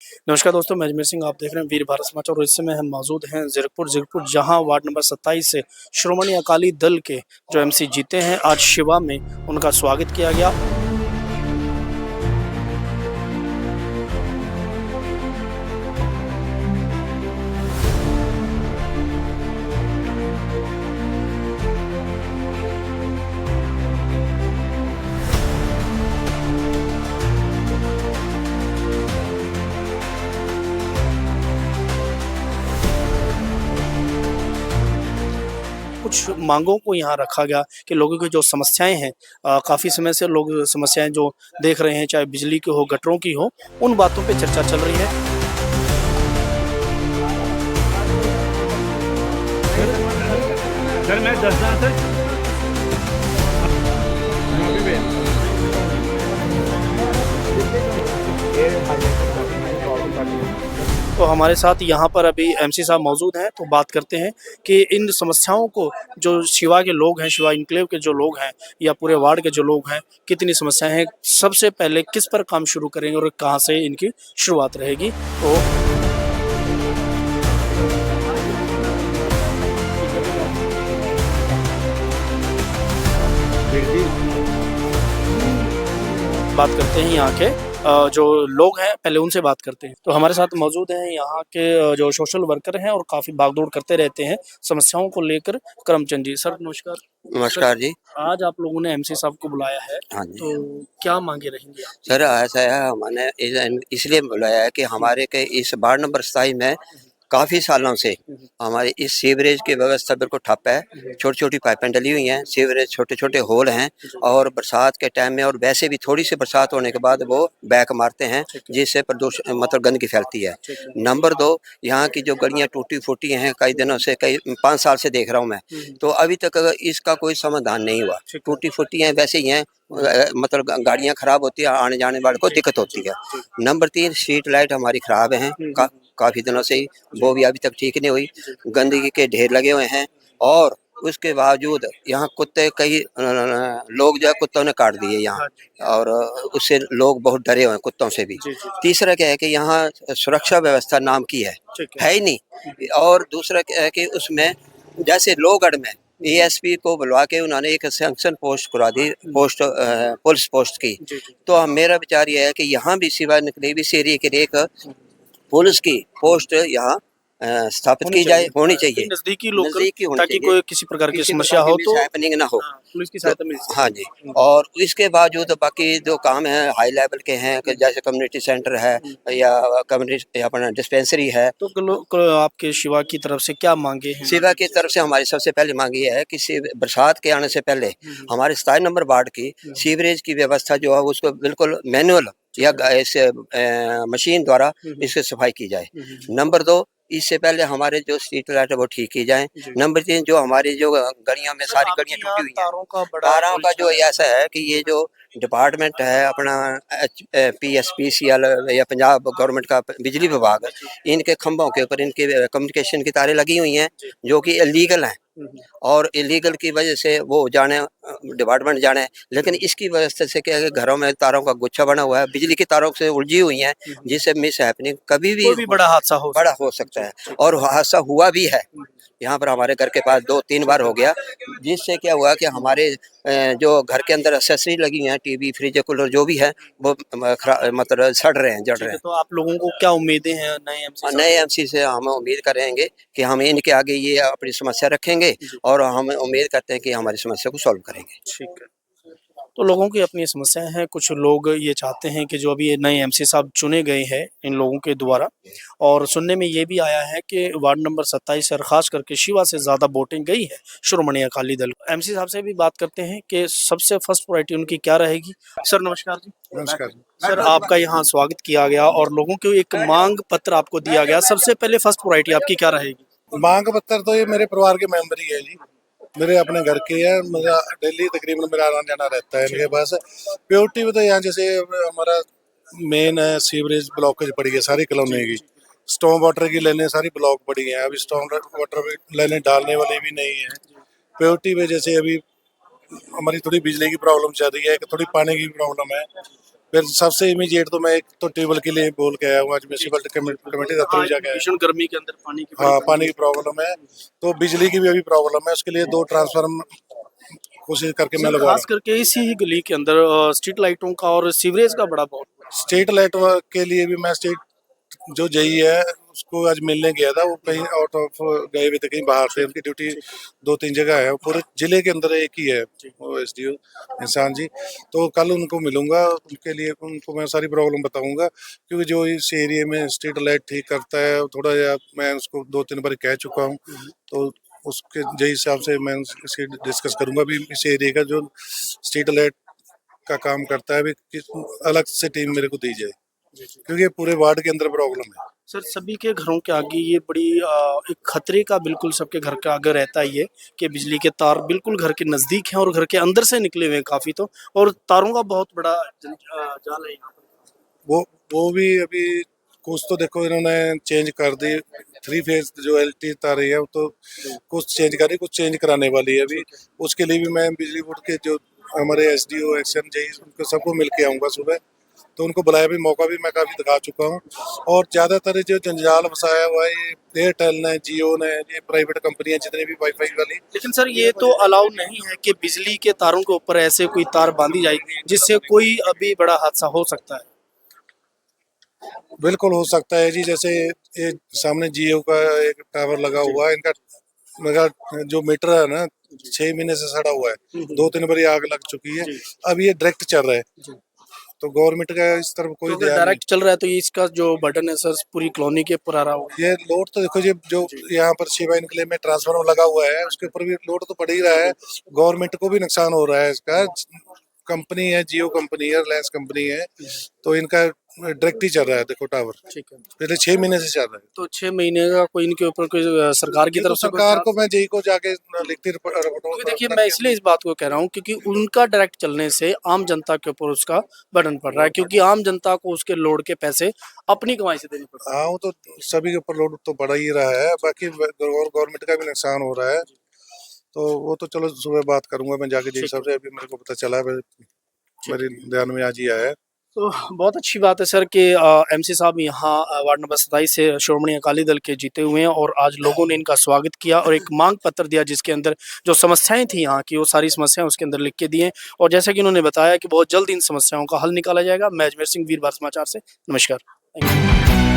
नमस्कार दोस्तों, मैं अजमेर सिंह। आप देख रहे हैं वीर भारत समाचार और इस समय हम मौजूद हैं ज़ीरकपुर जहां वार्ड नंबर 27 से श्रोमणी अकाली दल के जो एमसी जीते हैं, आज शिवा में उनका स्वागत किया गया। कुछ मांगों को यहाँ रखा गया कि लोगों की जो समस्याएं हैं, काफ़ी समय से लोग समस्याएं जो देख रहे हैं, चाहे बिजली की हो, गटरों की हो, उन बातों पे चर्चा चल रही है। सर मैं 10 सर तो हमारे साथ यहाँ पर अभी एमसी साहब मौजूद हैं, तो बात करते हैं कि इन समस्याओं को जो शिवा के लोग हैं, शिवा इनक्लेव के जो लोग हैं या पूरे वार्ड के जो लोग हैं, कितनी समस्याएं हैं, सबसे पहले किस पर काम शुरू करेंगे और कहाँ से इनकी शुरुआत रहेगी। तो बात करते हैं यहाँ के जो लोग हैं, पहले उनसे बात करते हैं। तो हमारे साथ मौजूद हैं यहाँ के जो सोशल वर्कर हैं और काफ़ी भागदौड़ करते रहते हैं समस्याओं को लेकर, करमचंद जी। सर नमस्कार। नमस्कार जी। आज आप लोगों ने एमसी साहब को बुलाया है, हाँ जी। तो क्या मांगे रहेंगी आप? सर ऐसा है, हमने इसलिए बुलाया है कि हमारे के इस वार्ड नंबर 27 में काफ़ी सालों से हमारी इस सीवरेज की व्यवस्था बिल्कुल ठप है। छोटी छोटी पाइपें डली हुई हैं, सीवरेज छोटे छोटे होल हैं और बरसात के टाइम में और वैसे भी थोड़ी सी बरसात होने के बाद वो बैक मारते हैं, जिससे प्रदूषण मतलब गंदगी फैलती है। नंबर 2, यहाँ की जो गलियाँ टूटी फूटी हैं, कई दिनों से, कई 5 साल से देख रहा हूँ मैं, तो अभी तक इसका कोई समाधान नहीं हुआ। टूटी फूटी हैं, वैसे ही हैं, मतलब गाड़ियाँ खराब होती है, आने जाने वाले को दिक्कत होती है। नंबर 3, स्ट्रीट लाइट हमारी खराब हैं काफ़ी दिनों से ही, वो भी अभी तक ठीक नहीं हुई। गंदगी के ढेर लगे हुए हैं और उसके बावजूद यहाँ कुत्ते, कई लोग जो है कुत्तों ने काट दिए यहाँ, और उससे लोग बहुत डरे हुए हैं कुत्तों से भी। तीसरा क्या है कि यहाँ सुरक्षा व्यवस्था नाम की है ही नहीं। और दूसरा क्या है कि उसमें जैसे लोहगढ़ में एएसपी को बुलवा के उन्होंने एक सैंक्शन पोस्ट करा दी, पोस्ट पुलिस पोस्ट की। तो मेरा विचार यह है कि यहाँ भी सिवा निकले भी एरिया के लिए एक पुलिस की पोस्ट यहाँ स्थापित की जाए, होनी चाहिए, नजदीकी लोग, नजदीकी होनी ताकि चाहिए। कोई किसी प्रकार की समस्या हो तो हैपनिंग ना हो, पुलिस की सहायता मिल सके। हाँ जी। और इसके बावजूद बाकी जो काम है हाई लेवल के हैं, कि जैसे कम्युनिटी सेंटर है या कम्युनिटी अपना डिस्पेंसरी है। तो आपके शिवा की तरफ से क्या मांगे हैं? शिवा की तरफ से हमारी सबसे पहली मांग ये है कि बरसात के आने से पहले हमारे 27 नंबर वार्ड की सीवरेज की व्यवस्था जो है उसको बिल्कुल मैनुअल या ऐसे मशीन द्वारा इसकी सफाई की जाए। नंबर 2, इससे पहले हमारे जो स्ट्रीट लाइट है वो ठीक की जाए। नंबर 3, जो हमारी जो गलियों में सारी गलियां टूटी हुई हैं, तारों का जो ऐसा है कि ये जो डिपार्टमेंट है अपना PSPCL या पंजाब गवर्नमेंट का बिजली विभाग, इनके खंभों के ऊपर इनके कम्युनिकेशन की तारें लगी हुई हैं जो कि इलीगल हैं, और इलीगल की वजह से वो जाने डिपार्टमेंट जाने। लेकिन इसकी वजह से क्या है कि घरों में तारों का गुच्छा बना हुआ है, बिजली की तारों से उलझी हुई हैं, जिससे मिस हैपनिंग कभी भी बड़ा हादसा हो सकता है। और हादसा हुआ भी है, यहाँ पर हमारे घर के पास 2-3 बार हो गया, जिससे क्या हुआ कि हमारे जो घर के अंदर एक्सेसरी लगी हैं, टीवी, फ्रिज, कूलर जो भी है, वो मतलब सड़ रहे हैं, जड़ रहे हैं। तो आप लोगों को क्या उम्मीदें हैं नए एमसी से हम उम्मीद करेंगे कि हम इनके आगे ये अपनी समस्या रखेंगे और हम उम्मीद करते हैं कि हमारी समस्या को सॉल्व करेंगे। ठीक है। तो लोगों की अपनी समस्याएं हैं। कुछ लोग ये चाहते हैं कि जो अभी नए एमसी साहब चुने गए हैं इन लोगों के द्वारा, और सुनने में ये भी आया है कि वार्ड नंबर 27 और खास करके शिवा से ज़्यादा वोटिंग गई है श्रोमणी अकाली दल। एमसी साहब से भी बात करते हैं कि सबसे फर्स्ट प्रायोरिटी उनकी क्या रहेगी। सर नमस्कार जी। नमस्कार सर, आपका यहाँ स्वागत किया गया और लोगों को एक मांग पत्र आपको दिया गया, सबसे पहले फर्स्ट प्रायोरिटी आपकी क्या रहेगी? मांग पत्र तो ये मेरे परिवार के मेंबर ही है जी, मेरे अपने घर के है। मेरा डेली तकरीबन मेरा आना जाना रहता है इनके पास। प्योरिटी में तो यहाँ जैसे हमारा मेन है, सीवरेज ब्लॉकेज पड़ी है सारी कॉलोनी की, स्टॉर्म वाटर की लाइनें सारी ब्लॉक पड़ी हैं, अभी स्टॉर्म वाटर लाइनें डालने वाली भी नहीं है। प्योरिटी में जैसे अभी हमारी थोड़ी बिजली की प्रॉब्लम चल रही है, थोड़ी पानी की प्रॉब्लम है, फिर सबसे इमीडिएट तो मैं एक तो ट्यूबवेल के लिए बोल के आया हूँ, आज म्यूनसिपल कमेटी दफ्तर भी जाके आया। भीषण गर्मी के अंदर पानी की हाँ, पानी की प्रॉब्लम है, तो बिजली की भी अभी प्रॉब्लम है, उसके लिए 2 ट्रांसफार्मर कोशिश करके मैं लगवा रहा खास करके इसी ही गली के अंदर स्ट्रीट लाइटों का और सीवरेज का बड़ा बहुत हूँ। स्ट्रीट लाइट के लिए भी मैं स्टेट जो जई है उसको आज मिलने गया था, वो कहीं आउट ऑफ गए हुए थे, कहीं बाहर थे, उनकी ड्यूटी 2-3 जगह है, पूरे जिले के अंदर एक ही है वो एसडीओ इंसान जी। तो कल उनको मिलूंगा, उनके लिए उनको मैं सारी प्रॉब्लम बताऊंगा, क्योंकि जो इस एरिया में स्ट्रीट लाइट ठीक करता है थोड़ा, या मैं उसको 2-3 बार कह चुका हूँ, तो उसके जय हिसाब से मैं उससे डिस्कस करूंगा भी इस एरिया का जो स्ट्रीट लाइट का काम करता है भी अलग से टीम मेरे को दी जाए, क्योंकि पूरे वार्ड के अंदर प्रॉब्लम है। सर सभी के घरों के आगे ये बड़ी एक खतरे का बिल्कुल सबके घर के आगे रहता ही है कि बिजली के तार बिल्कुल घर के नजदीक हैं और घर के अंदर से निकले हुए हैं काफी, तो और तारों का बहुत बड़ा जाल है यहाँ पर। वो भी अभी कुछ तो देखो इन्होंने चेंज कर दी, 3 फेज जो एलटी तारें हैं वो तो कुछ चेंज कर रही, कुछ चेंज कराने वाली है अभी। उसके लिए भी मैं बिजली बोर्ड के जो हमारे एसडीओ एक्शन जेई उनको सबको मिल के आऊँगा सुबह, तो उनको बुलाया भी, मौका भी मैं काफ़ी दिखा चुका हूँ। और ज़्यादातर जो जंजाल फंसाया हुआ है ये एयरटेल ने, जियो ने, ये प्राइवेट कंपनियां जितनी भी वाईफाई वाली। लेकिन सर ये तो अलाउ नहीं है कि बिजली के तारों के ऊपर ऐसे कोई तार बांधी जाएगी जिससे कोई अभी बड़ा हादसा हो सकता है। बिल्कुल हो सकता है जी, जैसे ये सामने जियो का एक टावर लगा हुआ है, इनका मेरा जो मीटर है ना 6 महीने से सड़ा हुआ है, 2-3 बार आग लग चुकी है, अब ये डायरेक्ट चल रहा है, तो गवर्नमेंट का इस तरफ कोई तो अगर ध्यान नहीं। डायरेक्ट चल रहा है तो ये इसका जो बटन है सर पूरी कॉलोनी के ऊपर आ रहा होगा। ये लोड तो देखो जी, जो यहाँ पर शिवा इनकले में ट्रांसफार्मर लगा हुआ है उसके ऊपर भी लोड तो पड़ ही रहा है, गवर्नमेंट को भी नुकसान हो रहा है इसका। कंपनी है, जियो कंपनी है, रिलायंस कंपनी है, तो इनका डायरेक्ट ही चल रहा है देखो टावर, ठीक है, पिछले 6 महीने से चल रहा है। तो 6 महीने का कोई इनके ऊपर कोई सरकार की ये तो तरफ से कोई सरकार को मैं जेई को जाके लिखती क्योंकि देखिए मैं इसलिए इस बात को कह रहा हूँ क्योंकि उनका डायरेक्ट चलने से आम जनता के ऊपर उसका बर्डन पड़ रहा है, क्योंकि आम जनता को उसके लोड के पैसे अपनी कमाई से देने पड़ते हाँ, वो तो सभी के ऊपर लोड तो बढ़ा ही रहा है, बाकी गवर्नमेंट का भी नुकसान हो रहा है, तो वो तो चलो सुबह बात करूंगा मैं जाके जेई साहब से, अभी मेरे को पता चला है, मेरे ध्यान में आज ही आया है। तो बहुत अच्छी बात है सर कि एमसी साहब यहाँ वार्ड नंबर 27 से श्रोमणी अकाली दल के जीते हुए हैं और आज लोगों ने इनका स्वागत किया और एक मांग पत्र दिया जिसके अंदर जो समस्याएं थी यहाँ की वो सारी समस्याएं उसके अंदर लिख के दिए, और जैसा कि उन्होंने बताया कि बहुत जल्द इन समस्याओं का हल निकाला जाएगा। मैं अजमेर सिंह, वीर भारत समाचार से, नमस्कार।